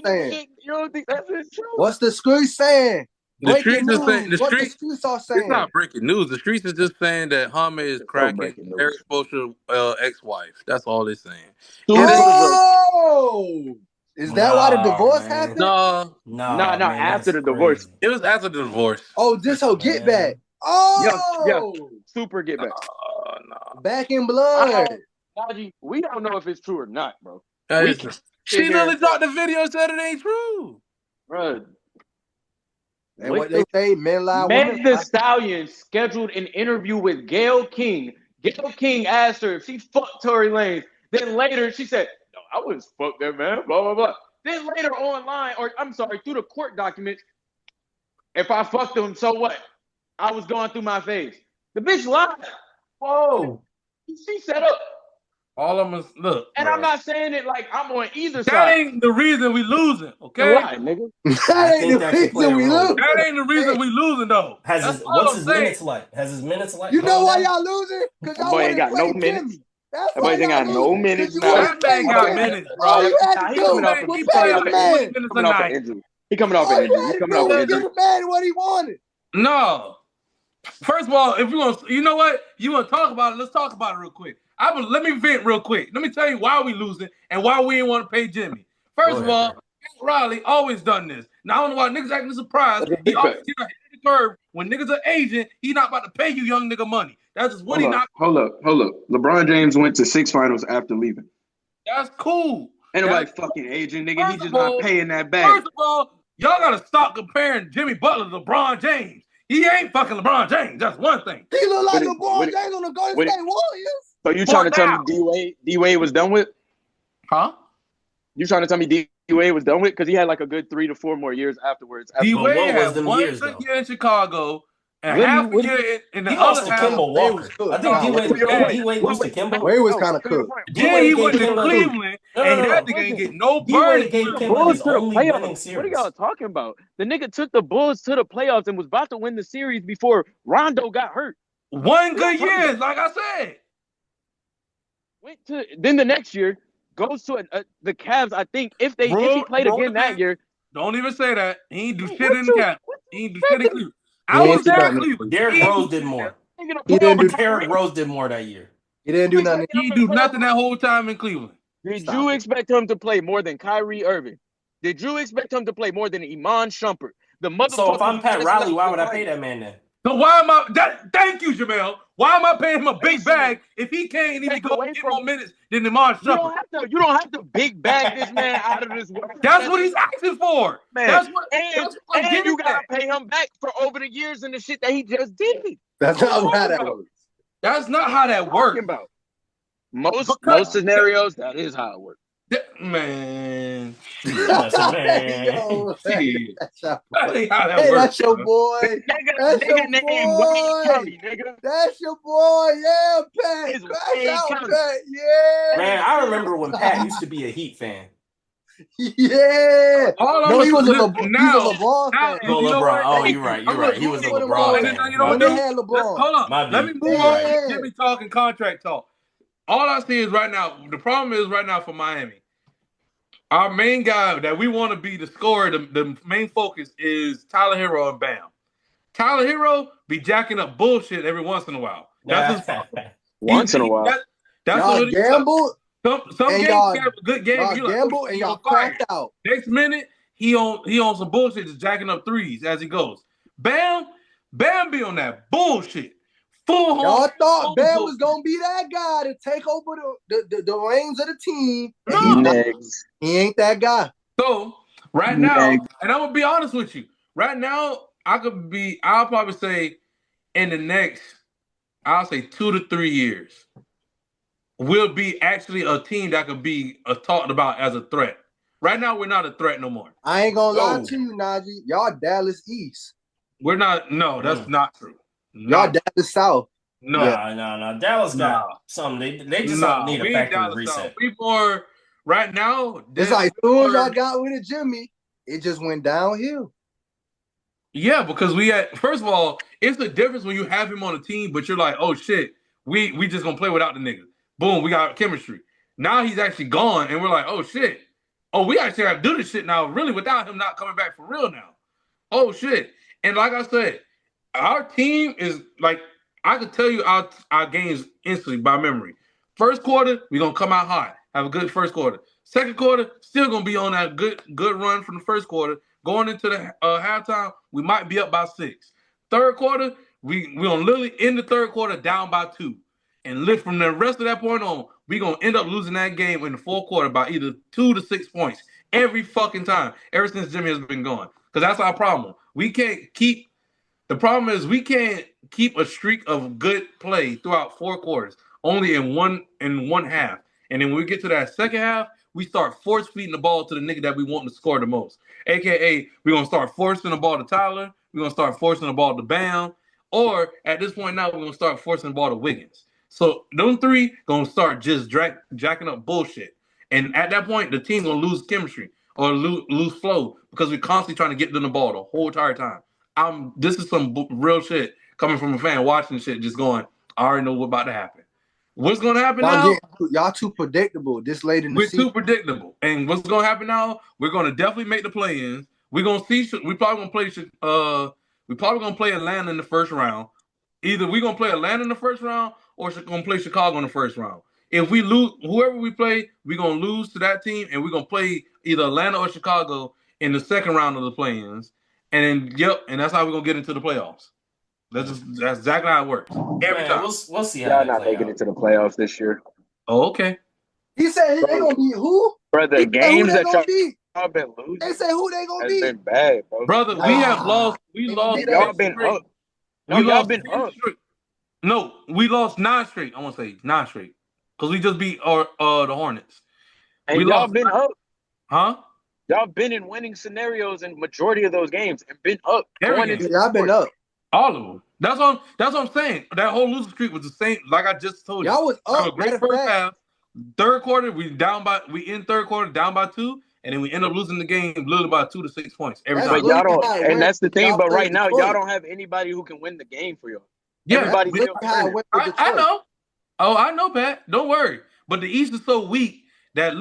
saying? You don't think that's true? What's the streets saying? The streets are saying what the streets are saying. It's not breaking news. The streets is just saying that Hame is cracking Eric Spoelstra ex-wife. That's all they're saying. Oh, is that why the divorce happened? No, after the divorce. It was after the divorce. Oh, this whole get back. Oh, yeah, super get back. No. Back in blood. We don't know if it's true or not, bro. She literally dropped the video and said it ain't true, bro. And what they say, men lie. Meg Thee Stallion scheduled an interview with Gayle King. Gayle King asked her if she fucked Tory Lanez. Then later she said, "No, I wouldn't fuck that man." Blah blah blah. Then later online, through the court documents, if I fucked him, so what? I was going through my phase. The bitch lied. Whoa. She set up. All of us look. And bro. I'm not saying it like I'm on either side. That ain't the reason we losing, okay? Lie, nigga. That ain't the reason we losing. That ain't the reason we losing though. What's his minutes like? Has his minutes like? You know why y'all losing? Because y'all ain't got no minutes. That's why ain't got no minutes now. That man got minutes, bro. All you had to do was pay the man. He coming off an injury. He coming off an injury. Give the man what he wanted. No. First of all, if you want, you know what? You want to talk about it? Let's talk about it real quick. Let me vent real quick. Let me tell you why we losing and why we didn't want to pay Jimmy. First of all, Riley always done this. Now I don't know why niggas acting surprised. He always get ahead of the curve. When niggas are aging, he not about to pay you young nigga money. That's just what Hold up. LeBron James went to 6 finals after leaving. That's cool. Ain't nobody fucking aging, nigga. He just not paying that back. First of all, y'all gotta stop comparing Jimmy Butler to LeBron James. He ain't fucking LeBron James. That's one thing. He look like LeBron James on the Golden State Warriors. So you trying to tell me D Wade was done with? Huh? You trying to tell me D Wade was done with? Because he had like a good 3 to 4 more years afterwards. D Wade had 1 good year in Chicago and half a year in the other half. Kemba Walker. I think D Wade was to Kemba. Wade was kind of cooked. Then he went to Cleveland and that nigga ain't get no burn. Bulls to the playoffs. What are y'all talking about? The nigga took the Bulls to the playoffs and was about to win the series before Rondo got hurt. 1 good year, like I said. Then the next year goes to the Cavs. I think if he played again that year. Don't even say that. He ain't do shit in the Cavs. He ain't do shit in Cleveland. I was there in Cleveland. Derrick Rose did more. Derrick Rose did more that year. He didn't do nothing. He didn't do nothing that whole time in Cleveland. Did you expect him to play more than Kyrie Irving? Did you expect him to play more than Iman Shumpert? So if I'm Pat Riley, why would I pay that man then? So why am I? Thank you, Jamel. Why am I paying him a big bag if he can't even go get more minutes than Iman Shumpert? You don't have to big bag this man out of this world. That's what he's asking for. Man. That's what you gotta pay him back for over the years and the shit that he just did. That's not how that works. That's not how that works. Most scenarios, that is how it works. Man. That's a man. Yo, That's your boy. That's your boy. That's your boy. Yeah, Pat. That's out, Pat. Yeah. Man, I remember when Pat used to be a Heat fan. Yeah. No, he was a LeBron fan. No, LeBron. Oh, you're right. He was a LeBron fan. You know what they had LeBron. Hold on. Let me move on. Jimmy talking contract talk. All I see is right now, the problem is right now for Miami, our main guy that we want to be the scorer, the main focus is Tyler Hero and Bam. Tyler Hero be jacking up bullshit every once in a while. That's his once in a while. That's what gamble. Some games have a good game. Y'all gamble and y'all cracked out. Next minute, he on some bullshit, just jacking up threes as he goes. Bam be on that bullshit. Y'all thought Bam was gonna be that guy to take over the reins of the team. He ain't that guy. So right now, and I'm gonna be honest with you. Right now, I'll probably say in the next, I'll say 2 to 3 years, we'll be actually a team that could be talked about as a threat. Right now, we're not a threat no more. I ain't gonna lie to you, Najee. Y'all Dallas East. We're not. No, that's not true. Y'all Dallas South. No. Dallas got something. They just need a factory reset. People right now. It's like as soon as y'all got rid of Jimmy, it just went downhill. Yeah, because first of all, it's the difference when you have him on a team, but you're like, oh shit, we just gonna play without the nigga. Boom, we got chemistry. Now he's actually gone, and we're like, oh shit. Oh, we actually got to do this shit now, really, without him not coming back for real now. Oh, shit. And like I said, our team is like, I could tell you our games instantly by memory. First quarter, we're going to come out hot. Have a good first quarter. Second quarter, still going to be on that good run from the first quarter. Going into the halftime, we might be up by 6. Third quarter, we're going to literally end the third quarter down by 2. And live from the rest of that point on, we're going to end up losing that game in the fourth quarter by either 2 to 6 points every fucking time, ever since Jimmy has been gone. Because that's our problem. The problem is we can't keep a streak of good play throughout 4 quarters, only in one half. And then when we get to that second half, we start force feeding the ball to the nigga that we want to score the most. AKA, we're going to start forcing the ball to Tyler. We're going to start forcing the ball to Bam. Or at this point now, we're going to start forcing the ball to Wiggins. So those 3 going to start just jacking up bullshit. And at that point, the team going to lose chemistry or lose flow because we're constantly trying to get them the ball the whole entire time. This is some real shit coming from a fan watching shit, just going, I already know what's about to happen. What's going to happen now? Y'all too predictable this late in the season. We're too predictable. And what's going to happen now? We're going to definitely make the play-ins. We're going to see. We probably going to play Atlanta in the first round. Either we're going to play Atlanta in the first round or we're going to play Chicago in the first round. If we lose, whoever we play, we're going to lose to that team, and we're going to play either Atlanta or Chicago in the second round of the play-ins. And that's how we're going to get into the playoffs. That's exactly how it works. Every time. We'll see how y'all not making it to the playoffs this year. Oh, okay. He said they going to beat who? Bro, the games that y'all been losing. They say who they going to beat. Been bad, bro. Brother, we have lost. We lost. Y'all been up. No, y'all been up. No, we lost 9 straight. I want to say 9 straight. Because we just beat the Hornets. And y'all been up. Huh? Y'all been in winning scenarios in majority of those games and been up. Y'all been up. All of them. That's what I'm saying. That whole losing streak was the same. Like I just told you. Y'all was up. A great first half. Third quarter, we in third quarter down by 2, and then we end up losing the game literally by 2 to 6 points every time. But y'all don't, and that's the thing. But right now, y'all don't have anybody who can win the game for y'all. Yeah, everybody. I know. Oh, I know, Pat. Don't worry. But the East is so weak that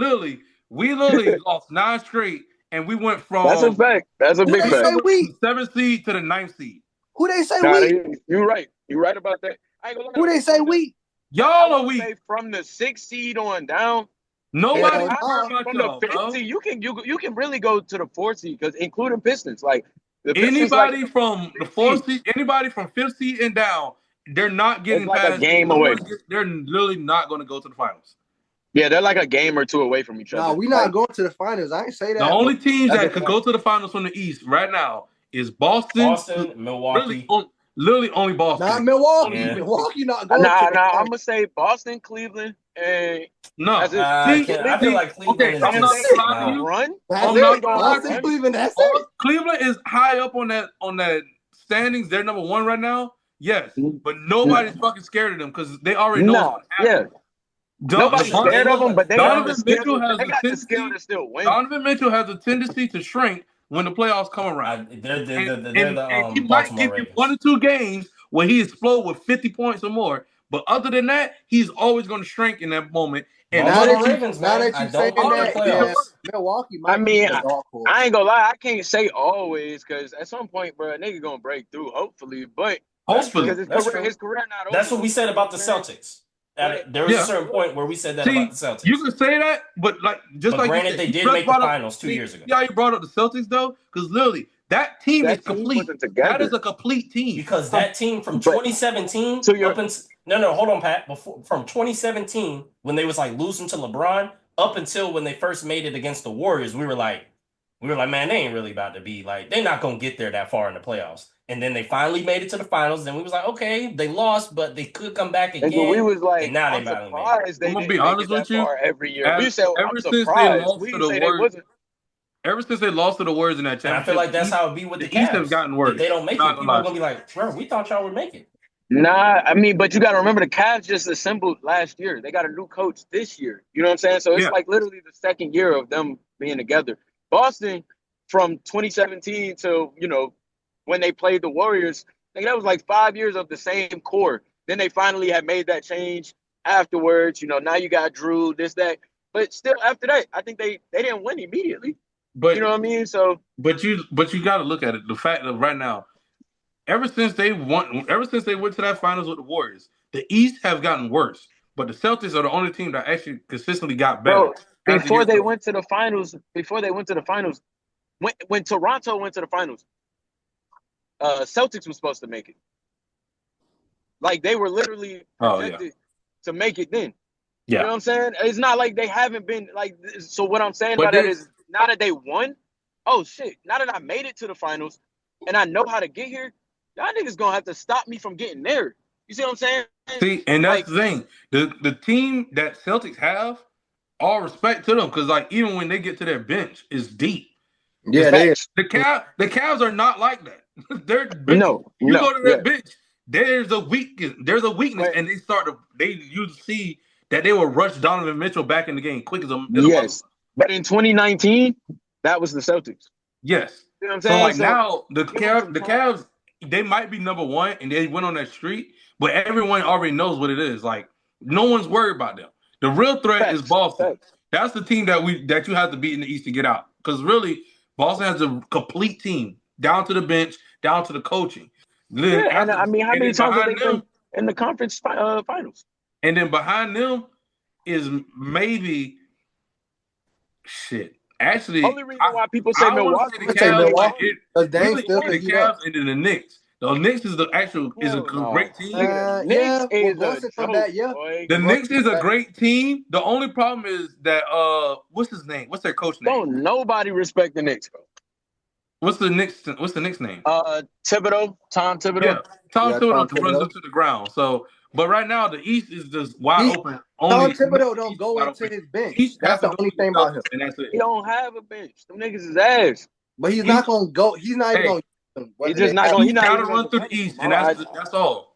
we lost 9 straight, and we went from that's a fact. That's a big fact. 7th seed to the 9th seed. Who they say weak? You're right. You're right about that. I ain't gonna lie. Who they say weak? Y'all are weak. From the 6th seed on down. Nobody from the 5th seed. You can really go to the 4th seed because including Pistons, like anybody from the 4th seed, anybody from 5th seed and down, they're not getting past a game away. They're literally not going to go to the finals. Yeah, they're like a game or 2 away from each other. No, we're not going to the finals. I ain't say that. The only teams that could go to the finals from the East right now is Boston, Milwaukee. Literally only Boston. Not Milwaukee. Yeah. Milwaukee not going. Nah. I'm gonna say Boston, Cleveland, and no. I feel like Cleveland is I'm not lying to you. Boston, Cleveland. That's it. Cleveland is high up on that standings. They're number 1 right now. Yes, but nobody's fucking scared of them because they already know what's going to happen. Yeah. Nobody's scared of them, but Donovan Mitchell has the skill to still win. Donovan Mitchell has a tendency to shrink when the playoffs come around. He might give you 1 or 2 games where he explode with 50 points or more. But other than that, he's always going to shrink in that moment. And now that you say that, Milwaukee might be a dark horse. I ain't gonna lie, I can't say always because at some point, bro, a nigga gonna break through. Hopefully, but because his career not over. That's what we said about the Celtics. There was a certain point where we said that about the Celtics. You can say that, but granted, they did make the finals 2 years ago. Yeah, you brought up the Celtics though, because literally that team is complete. That is a complete team. Because that team from 2017 hold on, Pat. From 2017 when they was like losing to LeBron up until when they first made it against the Warriors, we were like, man, they ain't really about to be like, they're not gonna get there that far in the playoffs. And then they finally made it to the finals. Then we was like, okay, they lost, but they could come back again. And we was like, and now I'm surprised they didn't make it that far every year. We said, I'm surprised. Ever since they lost to the Warriors in that championship, and I feel like that's how it be with the Cavs. East have gotten worse. If they don't make it, people are gonna be like, bro, we thought y'all would make it. Nah, I mean, but you got to remember the Cavs just assembled last year. They got a new coach this year. You know what I'm saying? So it's like literally the second year of them being together. Boston, from 2017 to when they played the Warriors, that was like 5 years of the same core. Then they finally had made that change afterwards. Now you got Drew, this, that. But still, after that, I think they didn't win immediately. But you know what I mean? So, but you got to look at it. The fact that right now, ever since they went to that finals with the Warriors, the East have gotten worse. But the Celtics are the only team that actually consistently got better. bro, before they went to the finals, when Toronto went to the finals, Celtics was supposed to make it. Like they were literally projected to make it then. Yeah. You know what I'm saying? It's not like they haven't been like. So what I'm saying about that is, now that they won, oh shit! Now that I made it to the finals and I know how to get here, y'all niggas gonna have to stop me from getting there. You see what I'm saying? See, and that's the thing. The team that Celtics have, all respect to them, because like even when they get to their bench, it's deep. Yeah, the Cavs are not like that. They're no. You go to their bench, there's a weakness, and you see that they will rush Donovan Mitchell back in the game quick as a yes. But in 2019, that was the Celtics. Yes. You know what I'm so saying? Like now the Cavs, they might be number one and they went on that streak, but everyone already knows what it is. Like no one's worried about them. The real threat is Boston. That's the team that you have to beat in the East to get out. Because really, Boston has a complete team, down to the bench, down to the coaching. And I mean, how many times have they been in the conference finals? And then behind them is maybe shit. Actually, only reason why people say Milwaukee, the Cavs and then the Knicks. The Knicks is a great team. The Knicks is a great team. The only problem is that what's his name? What's their coach name? Don't nobody respect the Knicks, bro. What's the Knicks name? Thibodeau, Tom Thibodeau. Yeah, Tom Thibodeau runs into the ground. So, but right now the East is just wide open. Tom Thibodeau don't go into his bench. That's the only thing about him. And that's it. He don't have a bench. Them niggas is ass. But he's not gonna go. He's not even gonna. He's just not gonna. He's got to run through the East, and that's all.